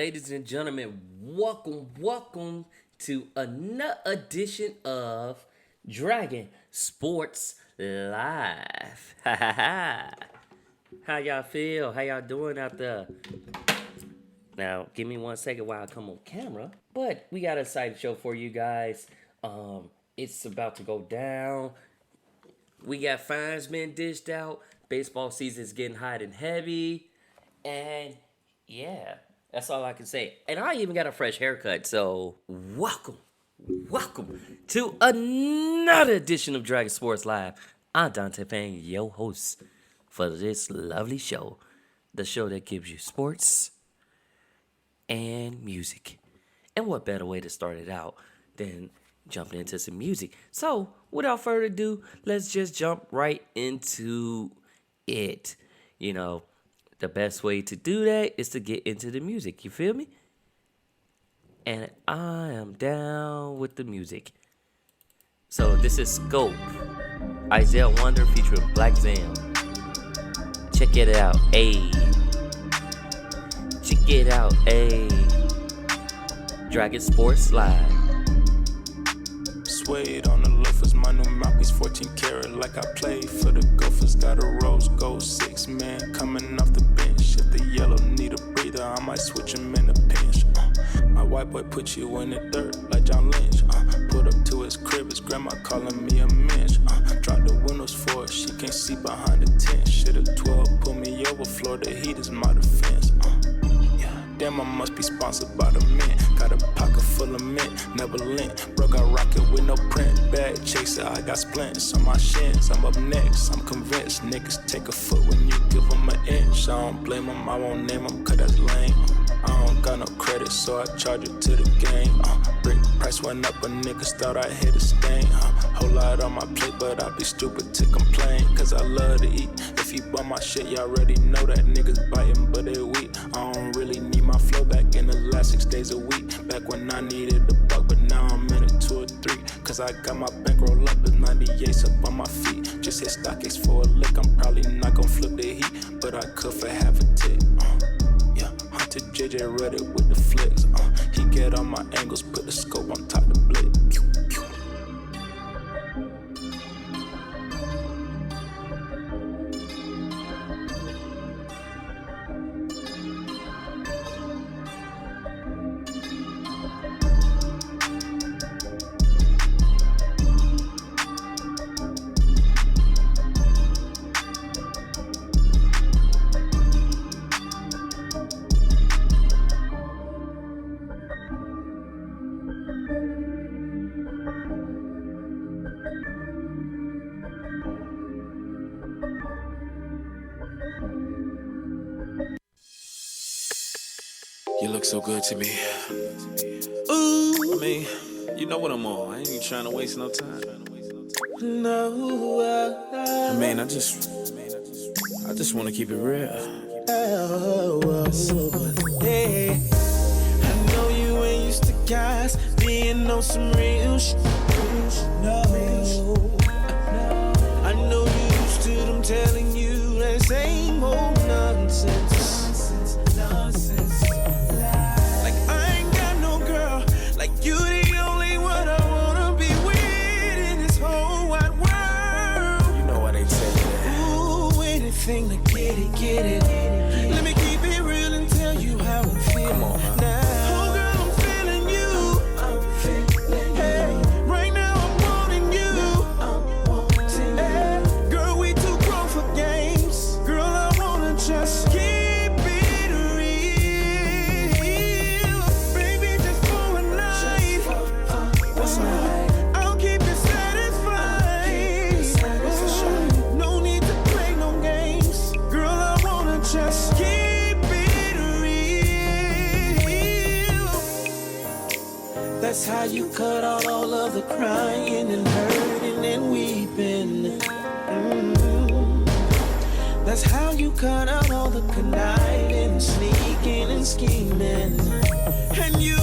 ladies and gentlemen, welcome to another edition of Dragon Sports Live. How y'all feel? How y'all doing out there? Now, give me 1 second while I come on camera. But we got a exciting show for you guys. It's about to go down. We got fines being dished out. Baseball season's getting hot and heavy. And yeah, that's all I can say. And I even got a fresh haircut. So welcome to another edition of Dragon Sports Live. I'm Dante Payne, your host for this lovely show. The show that gives you sports and music. And what better way to start it out than jumping into some music? So without further ado, let's just jump right into it. You know, the best way to do that is to get into the music. You feel me? And I am down with the music. So this is Scope, Isaiah Wonder featuring Black Zam. Check it out, ayy. Check it out, ayy. Dragon Sports Live. Suede on the loafers, my new mouthpiece 14 karat like I played for the Gophers. Got a rose gold 6 man coming off the bench. If the yellow need a breather, I might switch him in a pinch. My white boy put you in the dirt like John Lynch. Put up to his crib, his grandma calling me a mensch. Drop the windows for her, she can't see behind the tent. Shit at 12, pull me over, floor the heat is my defense. Damn, I must be sponsored by the mint. Got a pocket full of mint, never lint. Broke out rocket with no print. Bag chaser, I got splints on my shins. I'm up next, I'm convinced. Niggas take a foot when you give them an inch. I don't blame them, I won't name them, cause that's lame. I don't got no credit, so I charge it to the game. Brick price went up, but niggas thought I hit a stain. Whole lot on my plate, but I'd be stupid to complain. Cause I love to eat. If you bought my shit, y'all already know that niggas biting, but they weak. I don't really need my flow back in the last 6 days a week. Back when I needed a buck, but now I'm in it 2 or 3. Cause I got my bankroll up, the 98s up on my feet. Just hit StockX for a lick, I'm probably not gon' flip the heat, but I could for half a tick. Hunter JJ Reddit with the flicks. He get on my angles, put the scope on top of the blick. You look so good to me. Ooh. I mean, you know what I'm on. I ain't even trying to waste no time. No. I mean, I just want to keep it real. Hey, I know you ain't used to guys being on some real shit. No. I know you used to them telling you that same old nonsense. You the only one I wanna be with in this whole wide world. You know why they tell you that. Ooh, anything to get it. Let me keep it real and tell you how I'm feeling. Come on, now. Oh, girl, I'm feeling you. Hey, right now I'm wanting you. Hey, girl, we too grown for games. Girl, I wanna just keep it real. Baby, just for a night. I'll keep you satisfied. No need to play no games. Girl, I wanna just keep it real. That's how you cut out all of the crying and hurting and weeping. That's how you cut out all the conniving, sneaking and scheming. And you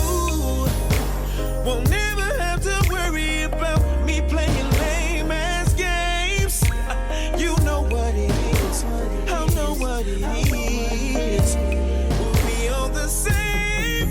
won't never have to worry about me playing lame ass games. You know what it is. I know what it is. We'll be on the same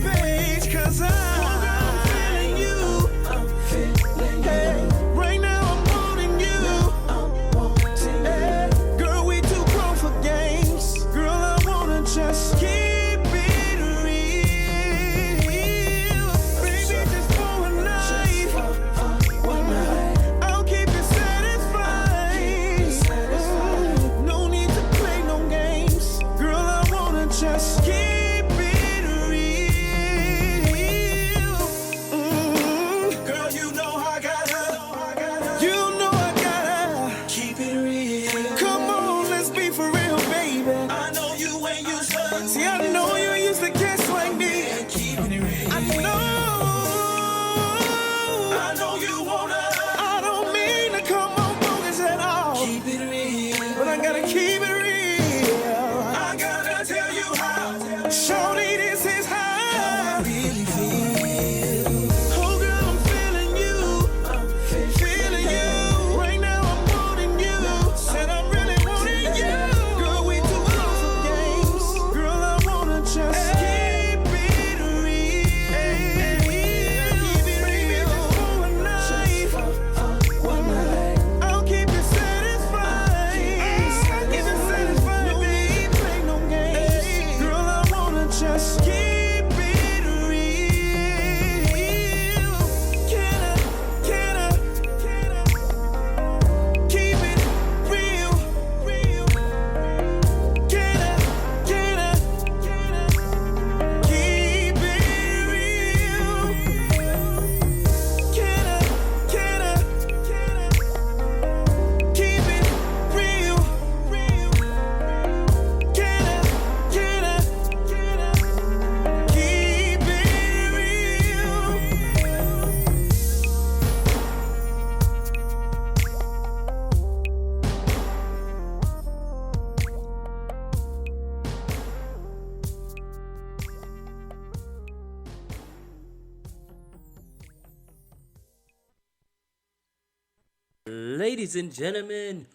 Ladies and gentlemen,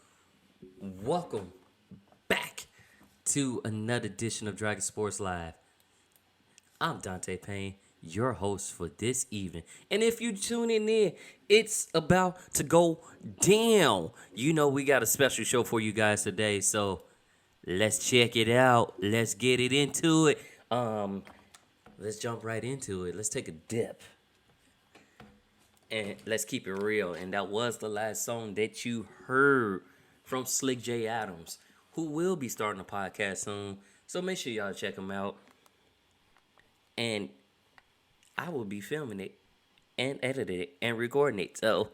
welcome back to another edition of Dragon Sports Live. I'm Dante Payne, your host for this evening. And if you tuning in, it's about to go down. You know we got a special show for you guys today, so let's check it out. Let's get it into it. Let's jump right into it. Let's take a dip. And let's keep it real. And that was the last song that you heard from Slick J. Adams, who will be starting a podcast soon. So make sure y'all check him out. And I will be filming it and editing it and recording it. So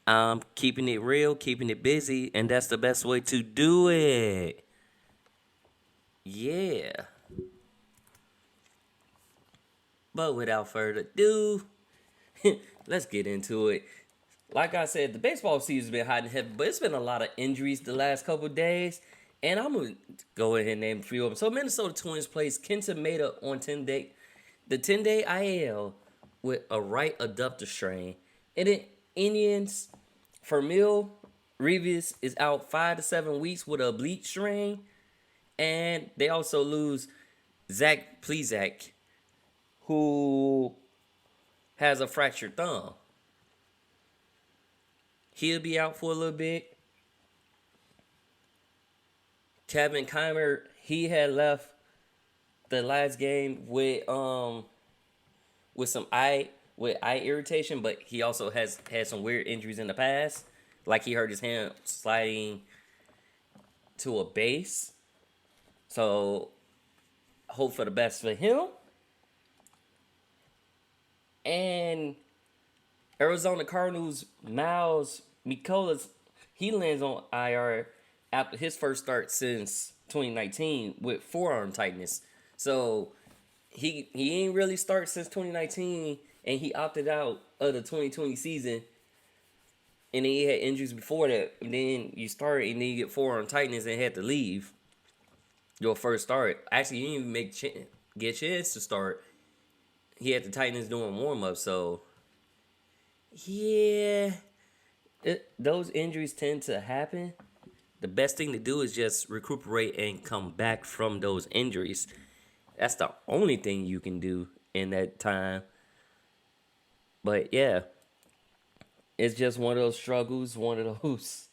I'm keeping it real, keeping it busy. And that's the best way to do it. Yeah. But without further ado, let's get into it. Like I said, the baseball season's been hot and heavy, but it's been a lot of injuries the last couple of days. And I'm going to go ahead and name a few of them. So Minnesota Twins plays Kenta Maeda on the 10-day IL with a right adductor strain. And the Indians, Fermil Reyes is out 5 to 7 weeks with a oblique strain. And they also lose Zach Plesac, who has a fractured thumb. He'll be out for a little bit. Kevin Kiermaier, he had left the last game with some eye irritation, but he also has had some weird injuries in the past. Like he hurt his hand sliding to a base. So hope for the best for him. And Arizona Cardinals, Miles Mikolas, he lands on IR after his first start since 2019 with forearm tightness. So he ain't really start since 2019, and he opted out of the 2020 season. And then he had injuries before that. And then you start, and then you get forearm tightness and had to leave your first start. Actually, you didn't even get a chance to start. He had the tightness doing warm-up, so yeah, those injuries tend to happen. The best thing to do is just recuperate and come back from those injuries. That's the only thing you can do in that time. But yeah, it's just one of those struggles, one of those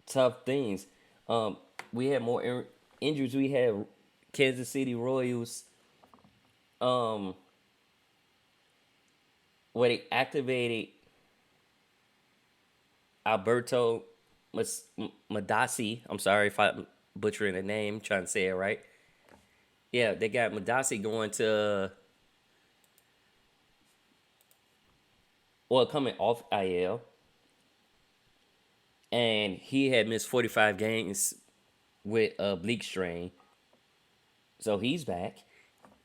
tough things. We had more injuries. We had Kansas City Royals, where they activated Alberto Madasi. I'm sorry if I'm butchering the name, trying to say it right. Yeah, they got Madasi going to, coming off IL. And he had missed 45 games with a oblique strain. So he's back.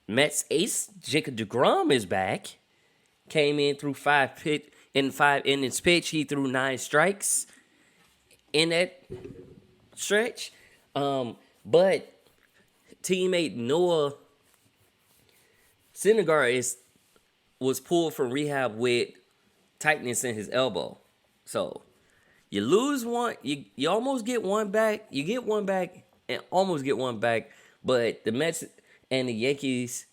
Mets ace Jacob deGrom is back. Came in through 5 innings pitch. He threw 9 strikes in that stretch. But teammate Noah Syndergaard was pulled from rehab with tightness in his elbow. So you lose one, you almost get one back. You get one back and almost get one back. But the Mets and the Yankees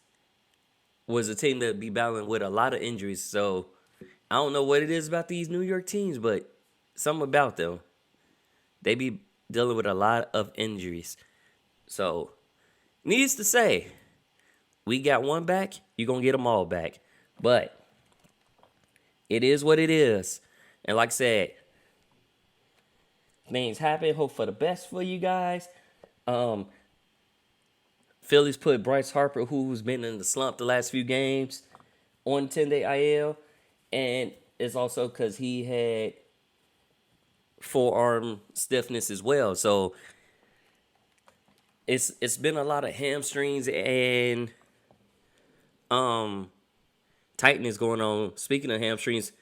was a team that be battling with a lot of injuries. So I don't know what it is about these New York teams, but something about them. They be dealing with a lot of injuries. So needless to say, we got one back. You're going to get them all back. But it is what it is. And like I said, things happen. Hope for the best for you guys. Phillies put Bryce Harper, who's been in the slump the last few games, on 10-day IL. And it's also because he had forearm stiffness as well. So it's been a lot of hamstrings and tightness going on. Speaking of hamstrings,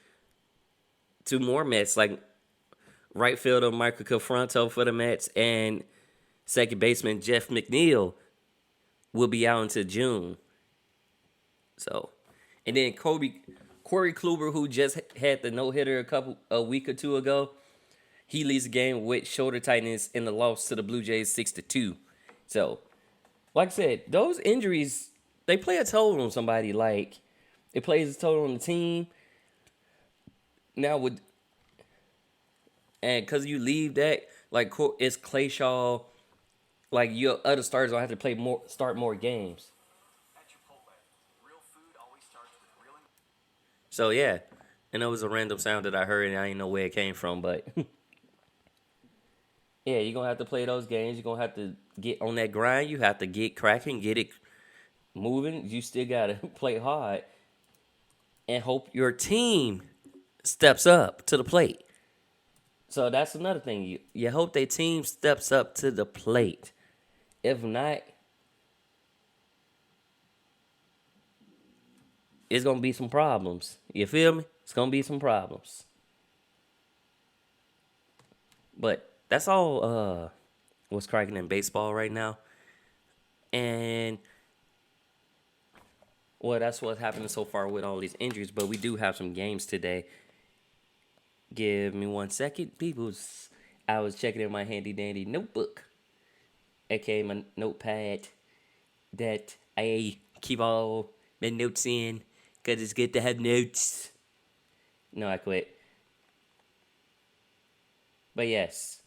2 more Mets, like right fielder Michael Conforto for the Mets and second baseman Jeff McNeil will be out until June. So, and then Corey Corey Kluber, who just had the no-hitter a week or two ago, he leads the game with shoulder tightness in the loss to the Blue Jays 6-2. So, like I said, those injuries, they play a toll on somebody. Like, it plays a toll on the team. Now, because you leave that, like, it's Clay Shaw, like, your other starters will have to start more games. So, yeah. And it was a random sound that I heard, and I didn't know where it came from, but... yeah, you're going to have to play those games. You're going to have to get on that grind. You have to get cracking, get it moving. You still got to play hard and hope your team steps up to the plate. So that's another thing. You hope their team steps up to the plate. If not, it's going to be some problems. You feel me? It's going to be some problems. But that's all what's cracking in baseball right now. And, well, that's what's happening so far with all these injuries. But we do have some games today. Give me 1 second, peoples. I was checking in my handy-dandy notebook, aka my notepad, that I keep all my notes in, because it's good to have notes. No, I quit. But yes,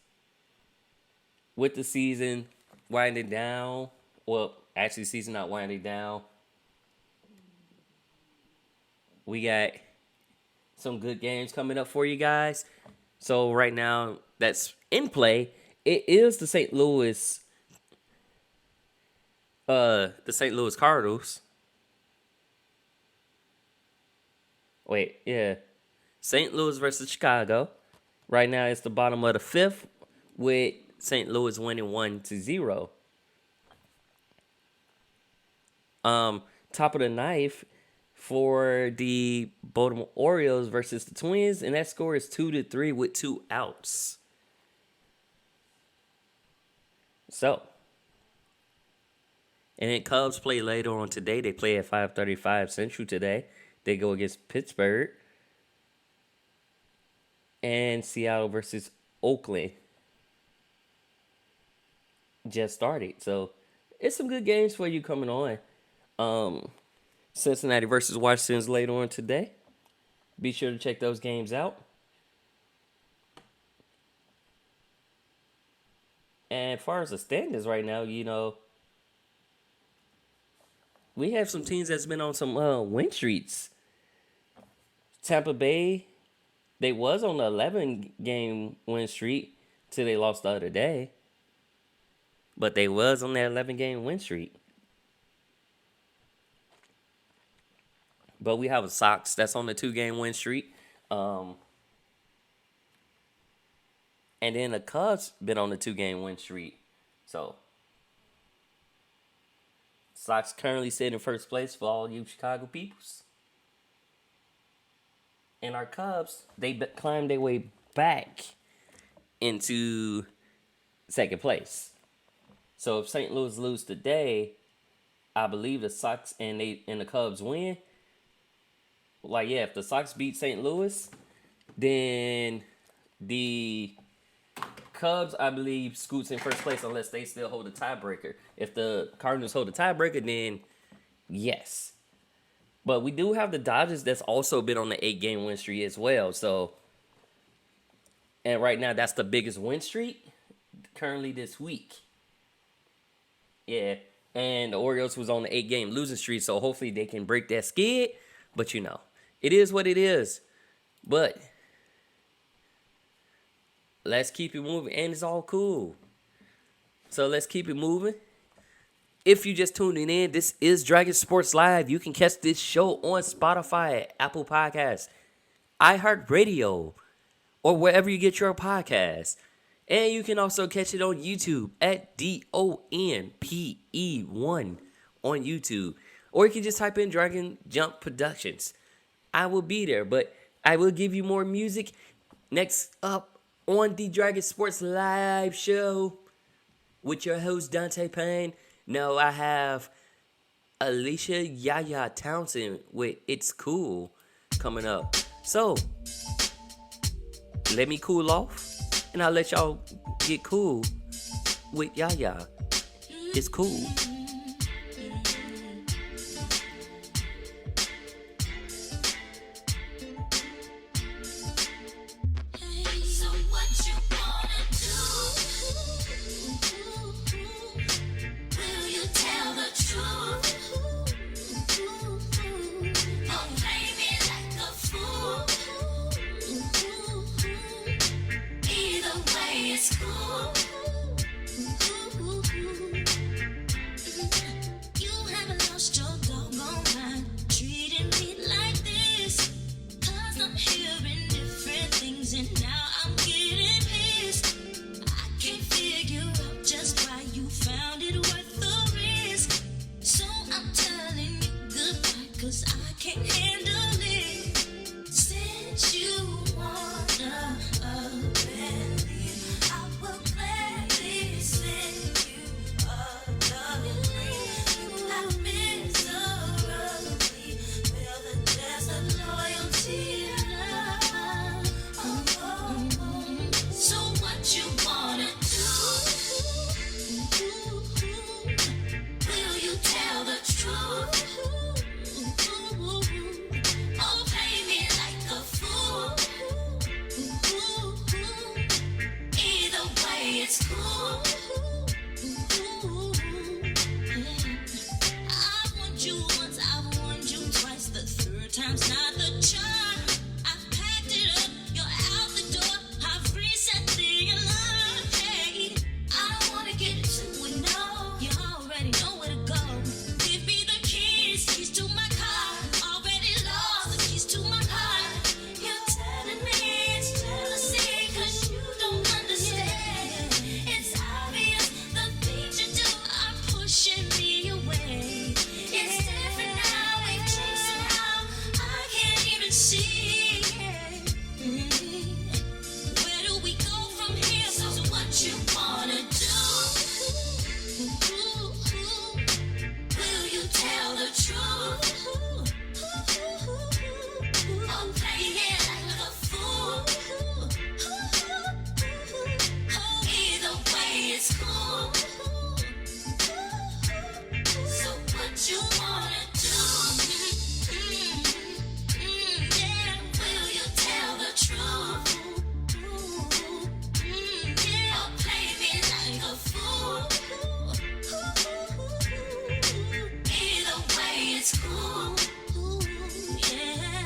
with the season winding down, well, actually, season not winding down, we got some good games coming up for you guys. So right now, that's in play. It is the St. Louis Cardinals. Wait, yeah. St. Louis versus Chicago. Right now, it's the bottom of the fifth with St. Louis winning 1-0. Top of the ninth for the Baltimore Orioles versus the Twins, and that score is 2-3 with 2 outs. So, and then Cubs play later on today. They play at 5:35 Central today. They go against Pittsburgh. And Seattle versus Oakland just started. So, it's some good games for you coming on. Cincinnati versus Washington's later on today. Be sure to check those games out. And as far as the standings right now, you know, we have some teams that's been on some win streaks. Tampa Bay, they was on the 11-game win streak till they lost the other day. But they was on that 11-game win streak. But we have a Sox that's on the 2-game win streak. And then the Cubs been on the 2-game win streak. So, Sox currently sit in first place for all you Chicago peoples. And our Cubs, they climbed their way back into second place. So if St. Louis lose today, I believe the Sox and the Cubs win. Like, yeah, if the Sox beat St. Louis, then the Cubs, I believe, scoots in first place unless they still hold a tiebreaker. If the Cardinals hold a tiebreaker, then yes. But we do have the Dodgers that's also been on the 8-game win streak as well. So, and right now, that's the biggest win streak currently this week. Yeah, and the Orioles was on the 8-game losing streak, so hopefully they can break that skid. But, you know, it is what it is. But let's keep it moving, and it's all cool. So let's keep it moving. If you just tuning in, this is Dragon Sports Live. You can catch this show on Spotify, Apple Podcasts, iHeartRadio, or wherever you get your podcasts. And you can also catch it on YouTube at DONPE1 on YouTube. Or you can just type in Dragon Jump Productions. I will be there, but I will give you more music next up on the Dragon Sports Live show with your host, Dante Payne. No, I have Alicia Yaya Townsend with It's Cool. coming up. So, let me cool off, and I'll let y'all get cool with Yaya. It's cool. So what you wanna do? Will you tell the truth? Don't play me like a fool. Either way, it's cool. You haven't lost your doggone mind treating me like this. 'Cause I'm hearing different things and now I'm getting pissed. I can't figure out just why you found it worth the risk. So I'm telling you goodbye 'cause I can't handle it. Since you wanna abandon, I will gladly send you another ring. I miserably fail the test of loyalty and love. So what you wanna do? Will you tell the truth? Or play me like a fool? Either way, it's cool. I want you once, I've warned you twice. The third time's not the charm. I've packed it up, you're out the door. I've reset the alarm. Hey, I don't wanna get into it, no. You already know where to go. Give me the keys to my car. Already lost the keys to my heart. You're telling me it's jealousy 'cause you don't understand. It's obvious the things you do are pushing me away. It's different now, we've changed somehow. I can't even see it. Where do we go from here? So what you wanna do? Will you tell the truth? Or play me like a fool? Either way, it's cool. So what you wanna do? Yeah, will you tell the truth? Or play me like a fool? Either way, it's cool. Yeah,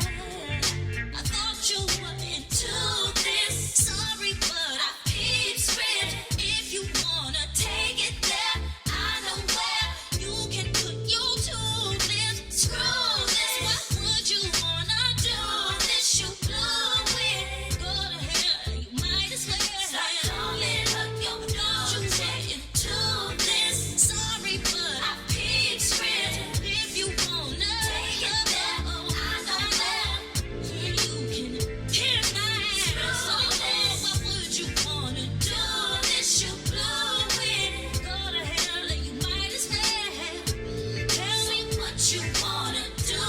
I thought you were into this. Sorry, but I peep spread. If you wanna take it there, I know where you can put your two lips. Screw this, what would you wanna do? This you blew with. Go to hell, you might as well. Stop calling up your dog. You get into this. Sorry, but I peep spread. If you wanna take it there, I know where you can kiss my ass. So what would you wanna do? This you blew with. Go to hell, you might as well. Tell me what you wanna do.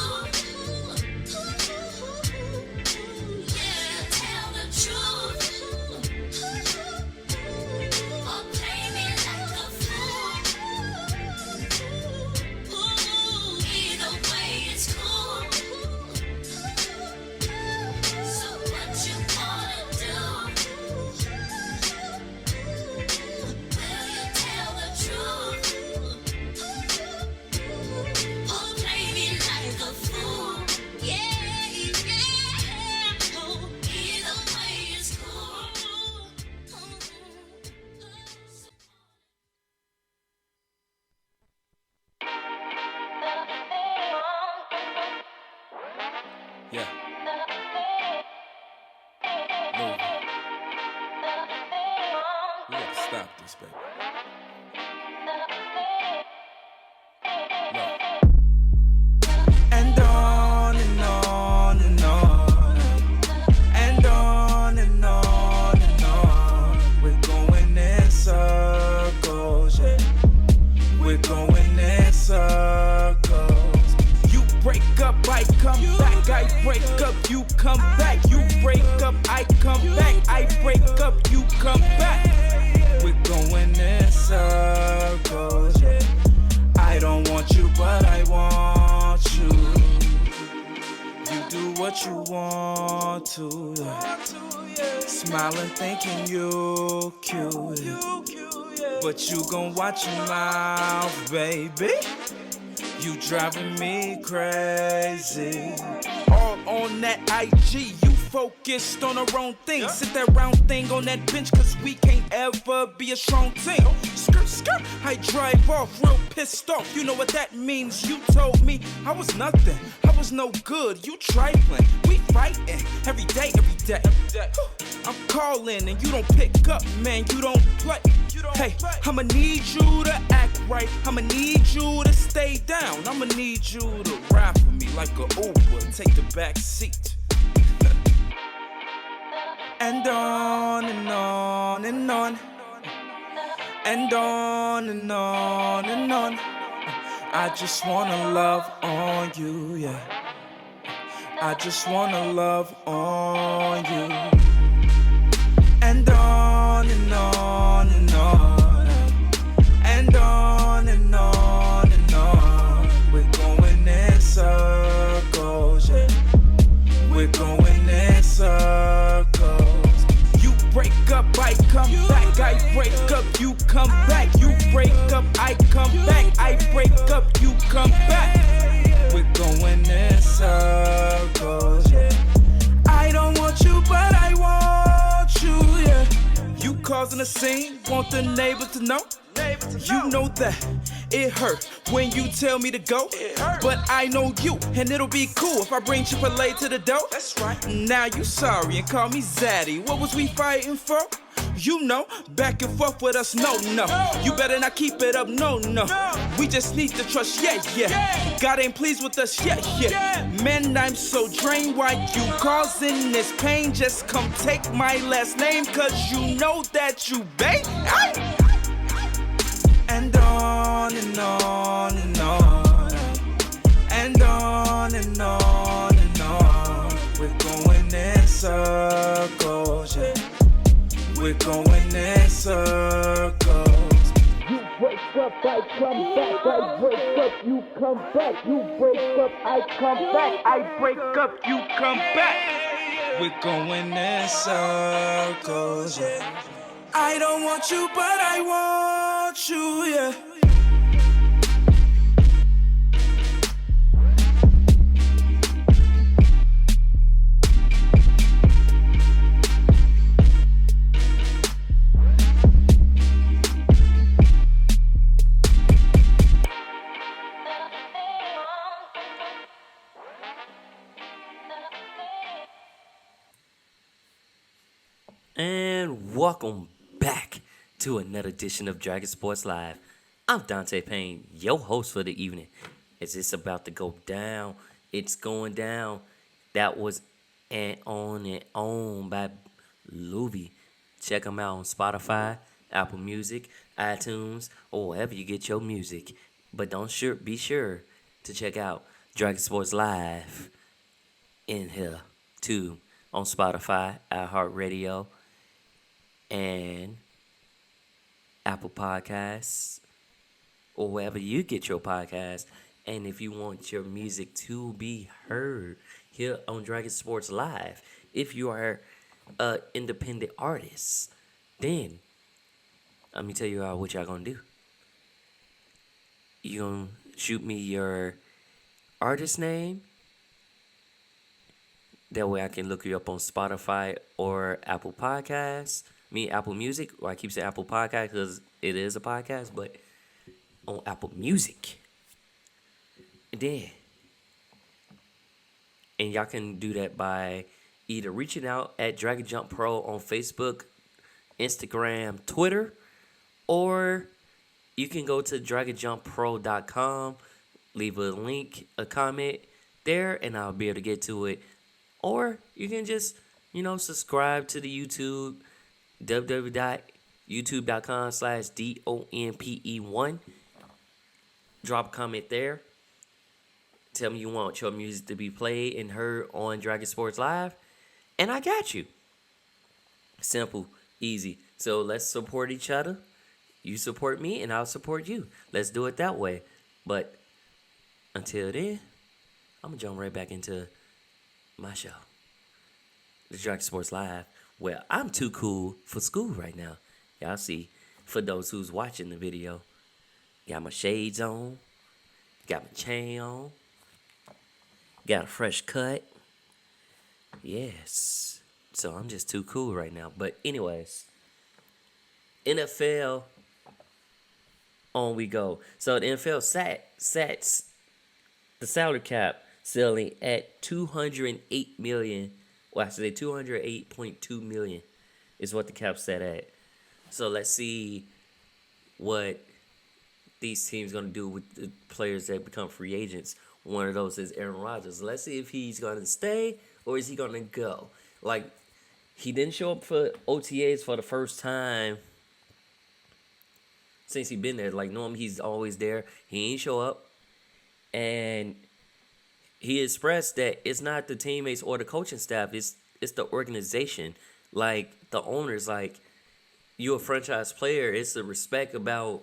Yeah, tell the truth. Or play me like a fool. Either way, it's cool. So what you wanna do? Will you tell the truth? Or play me like a fool? Yeah, yeah. Either way, it's cool. Yeah. Move. We gotta stop this, baby. No. And on and on and on. And on and on and on. We're going in circles, yeah. We're going in circles. You break up, I come back. I break up, you come back. You break up, I come back. I break up, you come back. We're going in circles. I don't want you, but I want you. You do what you want to. Smiling, thinking you cute. But you gon' watch your mouth, baby. You driving me crazy. All on that IG, you focused on the wrong thing. Sit that round thing on that bench, cause we can't ever be a strong team. Skirt, skirt, I drive off real pissed off. You know what that means. You told me I was nothing, I was no good. You trifling, we fighting every day, every day. I'm calling and you don't pick up, man, you don't play. Hey, I'ma need you to act right. I'ma need you to stay down. I'ma need you to ride for me like a Uber. Take the back seat. And on and on and on. And on and on and on. I just wanna love on you, yeah. I just wanna love on you. And on and on and on. And on and on and on. We're going in circles, yeah. We're going in circles. You break up, I come back. I break up, you come back. You break up, I come back. I break up, you come back. We're going in circles, yeah. I don't want you, but I want you, yeah. You causing a scene, want the neighbors to know. You know that it hurt when you tell me to go. But I know you, and it'll be cool if I bring Chipotle to the door. That's right. Now you sorry and call me Zaddy. What was we fighting for? You know, back and forth with us, no. You better not keep it up, no. We just need to trust, yeah. God ain't pleased with us, yeah. Man, I'm so drained, why you causing this pain? Just come take my last name, cause you know that you babe. And on and on and on. And on and on and on. We're going in circles, yeah. We're going in circles. You break up, I come back. I break up, you come back. You break up, I come back. I break up, you come back. We're going in circles, yeah. I don't want you, but I want you, yeah. And welcome back to another edition of Dragon Sports Live. I'm Dante Payne, your host for the evening. Is this about to go down? It's going down. That was And On by Luby. Check them out on Spotify, Apple Music, iTunes, or wherever you get your music. But be sure to check out Dragon Sports Live in here too on Spotify, iHeartRadio, and Apple Podcasts, or wherever you get your podcasts. And if you want your music to be heard here on Dragon Sports Live, if you are an independent artist, then let me tell you what y'all gonna do. You gonna shoot me your artist name. That way I can look you up on Spotify or Apple Podcasts. Apple Music, or I keep saying Apple Podcast because it is a podcast, but on Apple Music. And y'all can do that by either reaching out at Dragon Jump Pro on Facebook, Instagram, Twitter, or you can go to DragonJumpPro.com, leave a link, a comment there, and I'll be able to get to it. Or you can just, subscribe to the YouTube, www.youtube.com/DONPE1. Drop a comment there. Tell me you want your music to be played and heard on Dragon Sports Live, and I got you. Simple, easy. So let's support each other. You support me, and I'll support you. Let's do it that way. But until then, I'm going to jump right back into my show, the Dragon Sports Live, where I'm too cool for school right now. Y'all see, for those who's watching the video, got my shades on, got my chain on, got a fresh cut. Yes. So I'm just too cool right now. But anyways, NFL, on we go. So the NFL sets the salary cap ceiling at $208 million. Well, I say $208.2 million is what the cap set at. So let's see what these teams gonna do with the players that become free agents. One of those is Aaron Rodgers. Let's see if he's gonna stay or is he gonna go. Like, he didn't show up for OTAs for the first time since he been there. Like, normally he's always there. He ain't show up. And he expressed that it's not the teammates or the coaching staff. It's the organization. Like, the owners. Like, you're a franchise player. It's the respect about,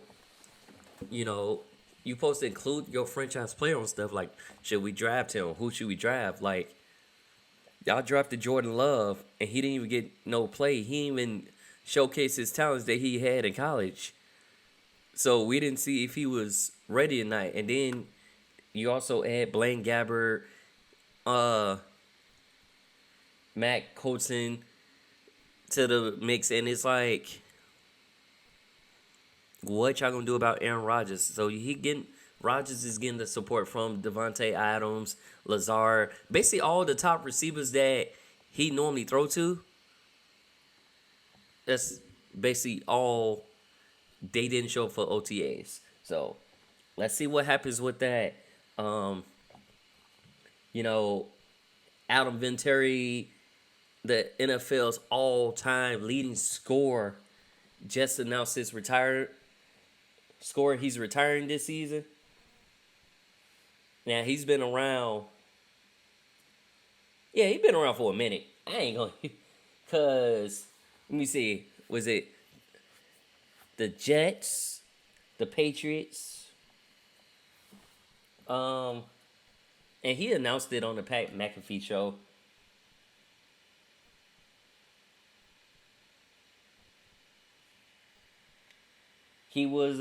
you know, you supposed to include your franchise player on stuff. Like, should we draft him? Who should we draft? Like, y'all drafted Jordan Love, and he didn't even get no play. He didn't even showcase his talents that he had in college. So we didn't see if he was ready or not. And then you also add Blaine Gabbert, Matt Colson to the mix, and it's like, what y'all gonna do about Aaron Rodgers? So Rodgers is getting the support from Devontae Adams, Lazard, basically all the top receivers that he normally throw to. That's basically all. They didn't show up for OTAs. So let's see what happens with that. You know, Adam Vinatieri, the NFL's all-time leading scorer, just announced his score. He's retiring this season. Now, he's been around. Yeah, he's been around for a minute. I ain't gonna. Because, let me see. Was it the Jets, the Patriots? And he announced it on the Pat McAfee show. He was,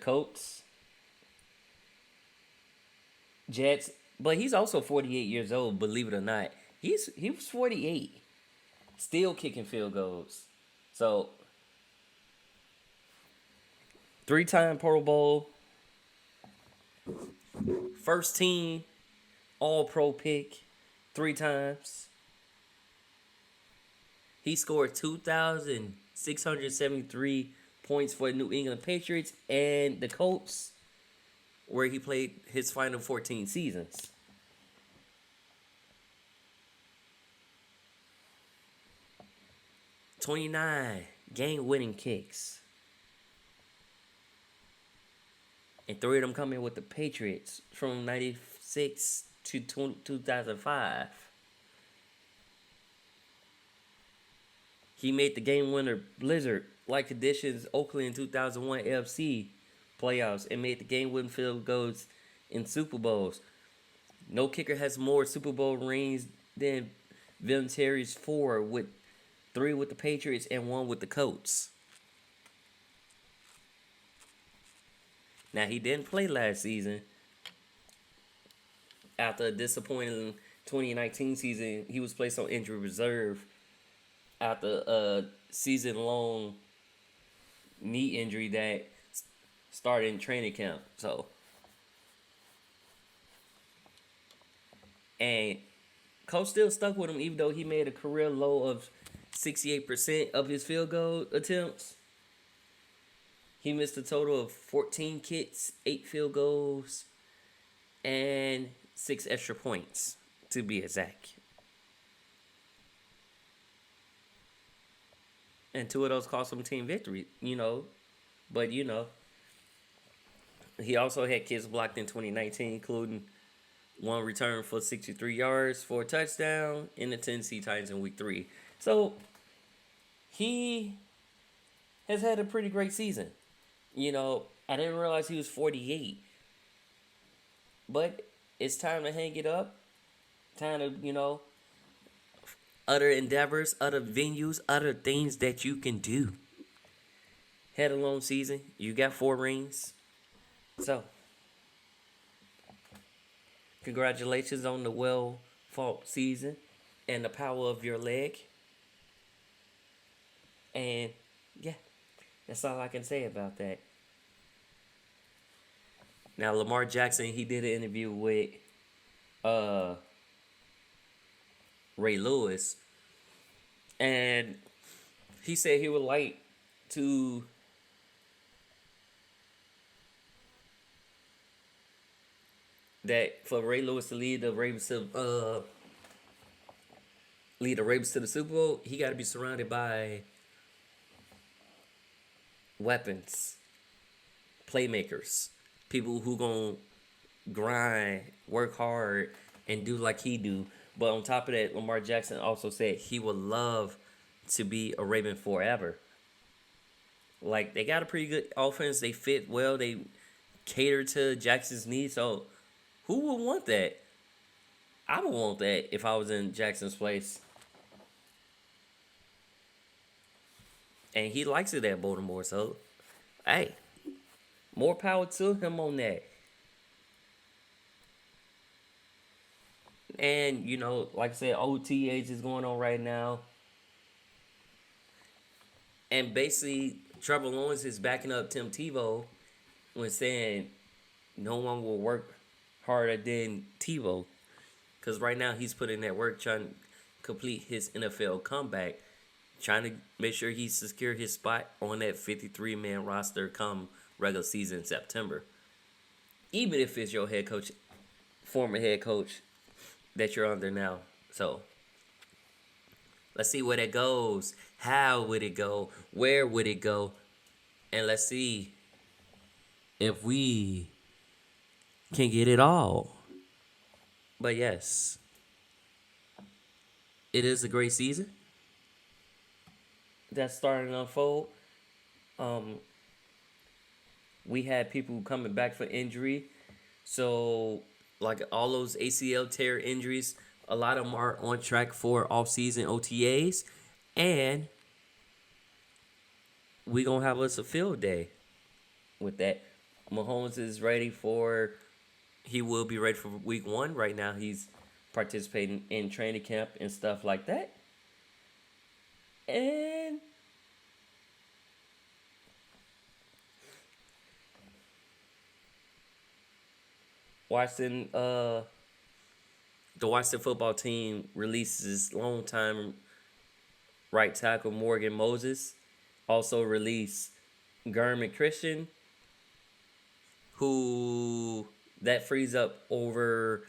Colts, Jets, but he's also 48 years old, believe it or not. He was 48, still kicking field goals. So, 3-time Pro Bowl, first team All-Pro pick 3 times. He scored 2,673 points for the New England Patriots and the Colts, where he played his final 14 seasons. "29 game-winning kicks. And 3 of them coming with the Patriots from 96 to 2005. He made the game-winner blizzard-like conditions Oakland in 2001 AFC playoffs and made the game-winning field goals in Super Bowls. No kicker has more Super Bowl rings than Vinatieri's 4, with 3 with the Patriots and 1 with the Colts. Now, he didn't play last season. After a disappointing 2019 season, he was placed on injury reserve after a season-long knee injury that started in training camp. So, and Coach still stuck with him, even though he made a career low of 68% of his field goal attempts. He missed a total of 14 kicks, 8 field goals, and 6 extra points, to be exact. And 2 of those cost him team victory, But, He also had kids blocked in 2019, including one return for 63 yards for a touchdown in the Tennessee Titans in Week 3. So he has had a pretty great season. You know, I didn't realize he was 48. But it's time to hang it up. Time to, you know, other endeavors, other venues, other things that you can do. Had a long season. You got 4 rings. So, congratulations on the well-fought season and the power of your leg. And, yeah, that's all I can say about that. Now, Lamar Jackson, he did an interview with Ray Lewis. And he said he would like to that for Ray Lewis to lead the Ravens to the Super Bowl, he got to be surrounded by weapons, playmakers, people who gonna grind, work hard, and do like he do. But on top of that, Lamar Jackson also said he would love to be a Raven forever. Like, they got a pretty good offense. They fit well. They cater to Jackson's needs. So, who would want that? I would want that if I was in Jackson's place. And he likes it at Baltimore. So, hey, more power to him on that. And, you know, like I said, OTAs is going on right now. And basically, Trevor Lawrence is backing up Tim Tebow when saying no one will work harder than Tebow. Because right now he's putting that work trying to complete his NFL comeback. Trying to make sure he secure his spot on that 53-man roster come regular season in September. Even if it's your head coach, former head coach that you're under now. So, let's see where that goes. How would it go? Where would it go? And let's see if we can get it all. But yes, it is a great season that's starting to unfold. We had people coming back for injury. So, like all those ACL tear injuries, a lot of them are on track for off-season OTAs. And we going to have us a field day with that. Mahomes is ready for, he will be ready for week 1. Right now, he's participating in training camp and stuff like that. And the Washington football team releases longtime right tackle Morgan Moses. Also released German Christian, who that frees up over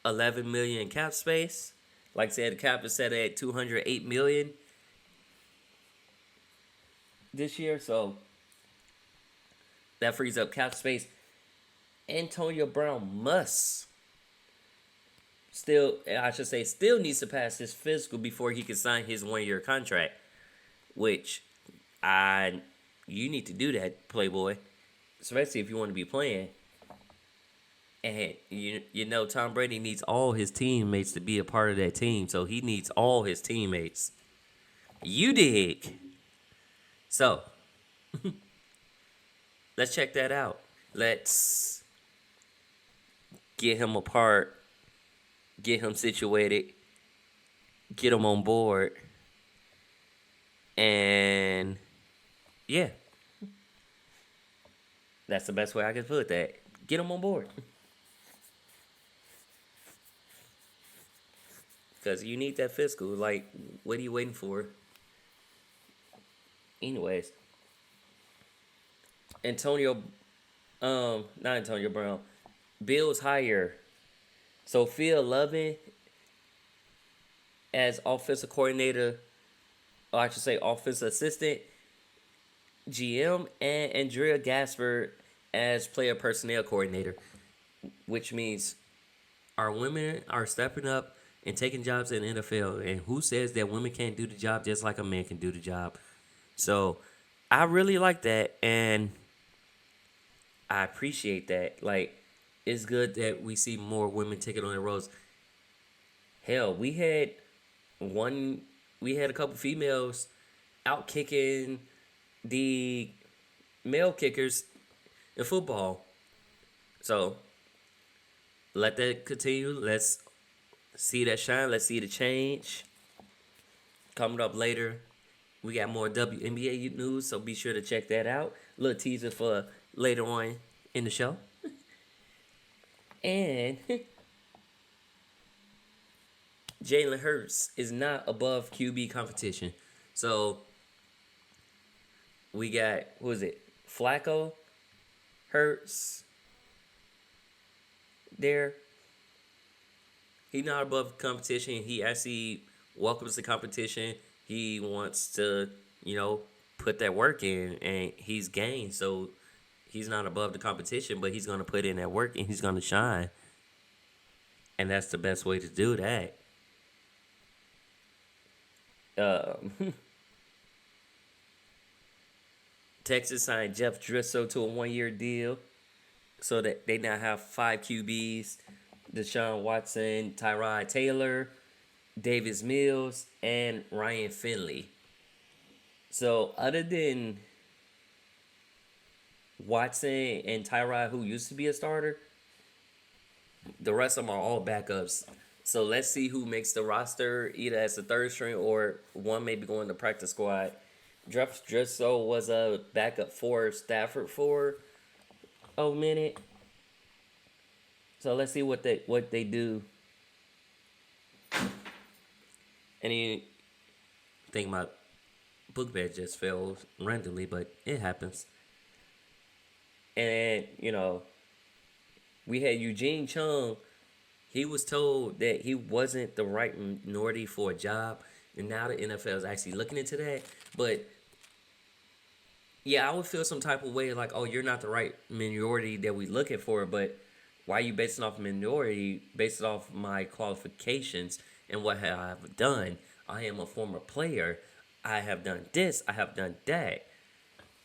$11 million in cap space. Like I said, the cap is set at $208 million this year, so that frees up cap space. Antonio Brown still needs to pass his physical before he can sign his 1-year contract, which you need to do that, Playboy, especially if you want to be playing. And you know Tom Brady needs all his teammates to be a part of that team, so he needs all his teammates. You dig? So, let's check that out. Let's get him apart, get him situated, get him on board, and yeah, that's the best way I can put that. Get him on board. Because you need that physical. Like, what are you waiting for? Anyways, not Antonio Brown. Bills hire Sophia Lovin as offensive coordinator, or I should say offensive assistant, GM, and Andrea Gaspard as player personnel coordinator, which means our women are stepping up and taking jobs in the NFL. And who says that women can't do the job just like a man can do the job? So I really like that, and I appreciate that. Like, it's good that we see more women taking on their roles. Hell, we had a couple females out kicking the male kickers in football. So let that continue. Let's see that shine. Let's see the change. Coming up later, we got more WNBA news, so be sure to check that out. Little teaser for later on in the show. And Jalen Hurts is not above QB competition. So we got, who is it? Flacco, Hurts there. He's not above competition. He actually welcomes the competition. He wants to, put that work in, and he's gained. So he's not above the competition, but he's going to put in that work, and he's going to shine. And that's the best way to do that. Texas signed Jeff Driscoll to a 1-year deal so that they now have 5 QBs: Deshaun Watson, Tyrod Taylor, Davis Mills, and Ryan Finley. So other than Watson and Tyrod, who used to be a starter, the rest of them are all backups. So let's see who makes the roster, either as a third string or one maybe going to practice squad. Jeff Driscoll was a backup for Stafford for a minute. So let's see what they do. Any thing my book bag just fell randomly, but it happens. And we had Eugene Chung. He was told that he wasn't the right minority for a job, and now the NFL is actually looking into that. But yeah, I would feel some type of way like, oh, you're not the right minority that we're looking for, but why are you basing off minority, based off my qualifications and what have I done? I am a former player. I have done this. I have done that.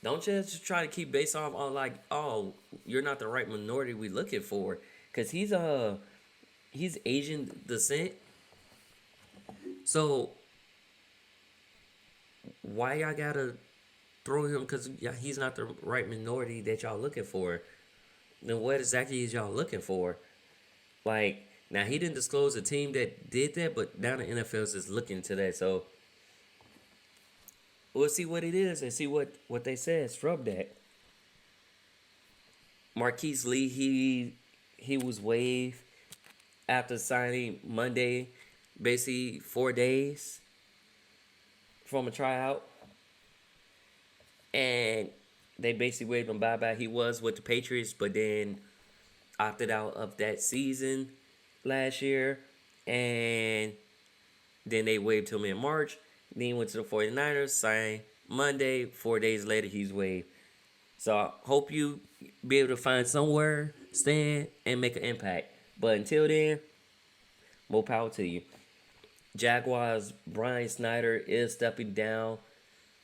Don't just try to keep based off on like, oh, you're not the right minority we're looking for, because he's Asian descent. So why y'all gotta throw him because he's not the right minority that y'all looking for? Then what exactly is y'all looking for? Like, now he didn't disclose a team that did that, but now the NFL is just looking into that. So we'll see what it is and see what they says from that. Marquise Lee, he was waived after signing Monday, basically 4 days from a tryout. And they basically waved him bye-bye. He was with the Patriots, but then opted out of that season last year. And then they waived him in March. Then he went to the 49ers, signed Monday. 4 days later, he's waived. So I hope you be able to find somewhere, stand, and make an impact. But until then, more power to you. Jaguars' Brian Snyder is stepping down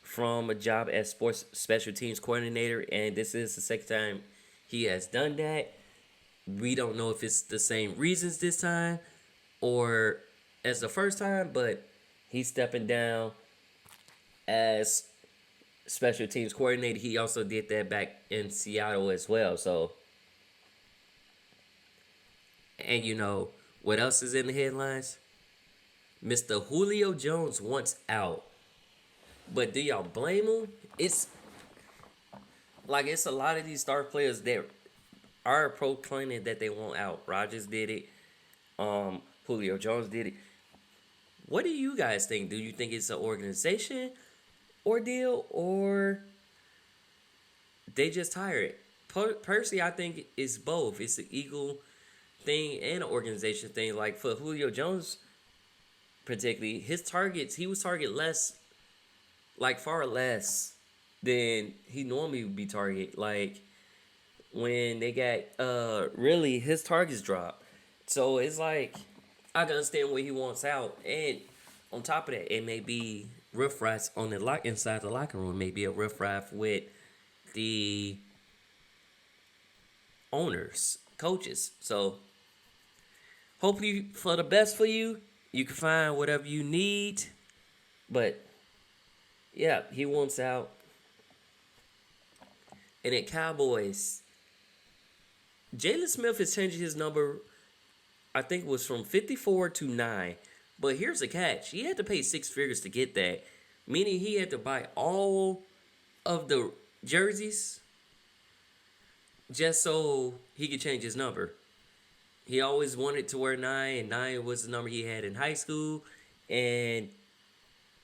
from a job as sports special teams coordinator, and this is the second time he has done that. We don't know if it's the same reasons this time or as the first time, but he's stepping down as special teams coordinator. He also did that back in Seattle as well. So, and what else is in the headlines? Mr. Julio Jones wants out. But do y'all blame him? It's a lot of these star players that are proclaiming that they want out. Rodgers did it. Julio Jones did it. What do you guys think? Do you think it's an organization ordeal, or they just tired? Personally, I think it's both. It's an ego thing and an organization thing. Like for Julio Jones, particularly, he was targeted less. Like far less than he normally would be targeted. Like when they got really his targets dropped. So it's like I can understand what he wants out, and on top of that, it may be riffraffs on the inside the locker room. Maybe a riffraff with the owners, coaches. So hopefully for the best for you. You can find whatever you need, but yeah, he wants out. And at Cowboys, Jalen Smith is changing his number. I think it was from 54 to 9. But here's the catch. He had to pay 6 figures to get that. Meaning he had to buy all of the jerseys just so he could change his number. He always wanted to wear 9, and 9 was the number he had in high school, and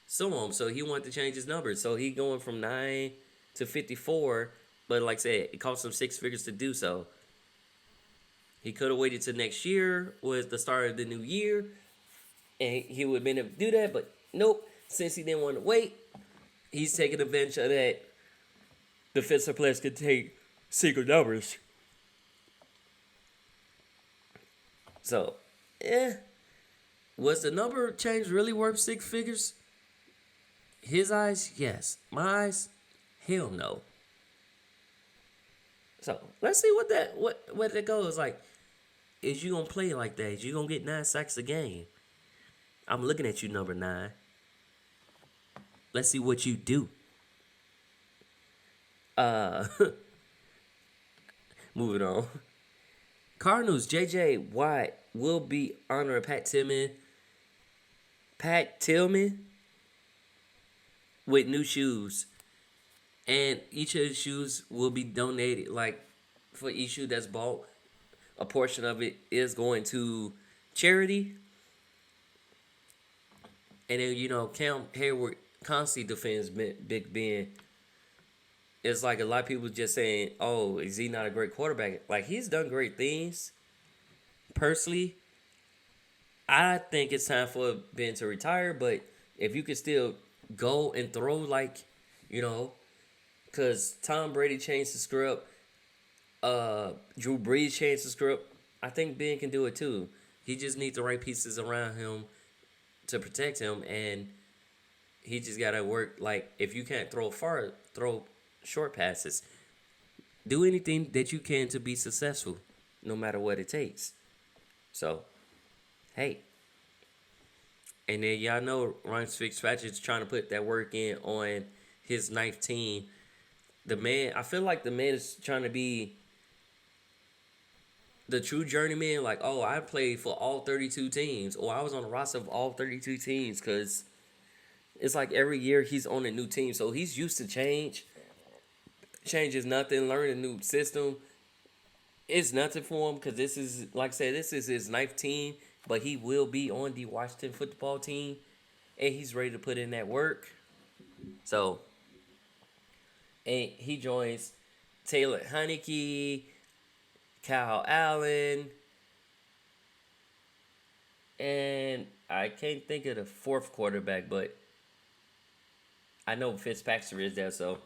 so on. So he wanted to change his number. So he going from 9 to 54, but like I said, it cost him 6 figures to do so. He could have waited till next year, was the start of the new year, and he would have been able to do that, but nope. Since he didn't want to wait, he's taking advantage of that. Defensive players could take single numbers. So, was the number change really worth 6 figures? His eyes, yes. My eyes, hell no. So let's see what that goes like. Is you gonna play like that? Is you gonna get 9 sacks a game? I'm looking at you, number 9. Let's see what you do. Moving on. Cardinals, J.J. Watt will be honoring Pat Tillman with new shoes. And each of the shoes will be donated. Like, for each shoe that's bought, a portion of it is going to charity. And then, Cam Hayward constantly defends Big Ben. It's like a lot of people just saying, oh, is he not a great quarterback? Like, he's done great things. Personally, I think it's time for Ben to retire. But if you could still go and throw because Tom Brady changed the script. Drew Brees changed the script. I think Ben can do it too. He just needs the right pieces around him to protect him. And he just got to work. Like, if you can't throw far, throw short passes. Do anything that you can to be successful, no matter what it takes. So, hey. And then y'all know Ryan Fitzpatrick's trying to put that work in on his 9th team. I feel like the man is trying to be the true journeyman. Like, oh, I played for all 32 teams. Or I was on the roster of all 32 teams. Because it's like every year he's on a new team. So he's used to change. Change is nothing. Learn a new system. It's nothing for him. Because this is, like I said, this is his 9th team. But he will be on the Washington football team. And he's ready to put in that work. So, and he joins Taylor Heineke, Kyle Allen, and I can't think of the 4th quarterback, but I know Fitzpatrick is there, so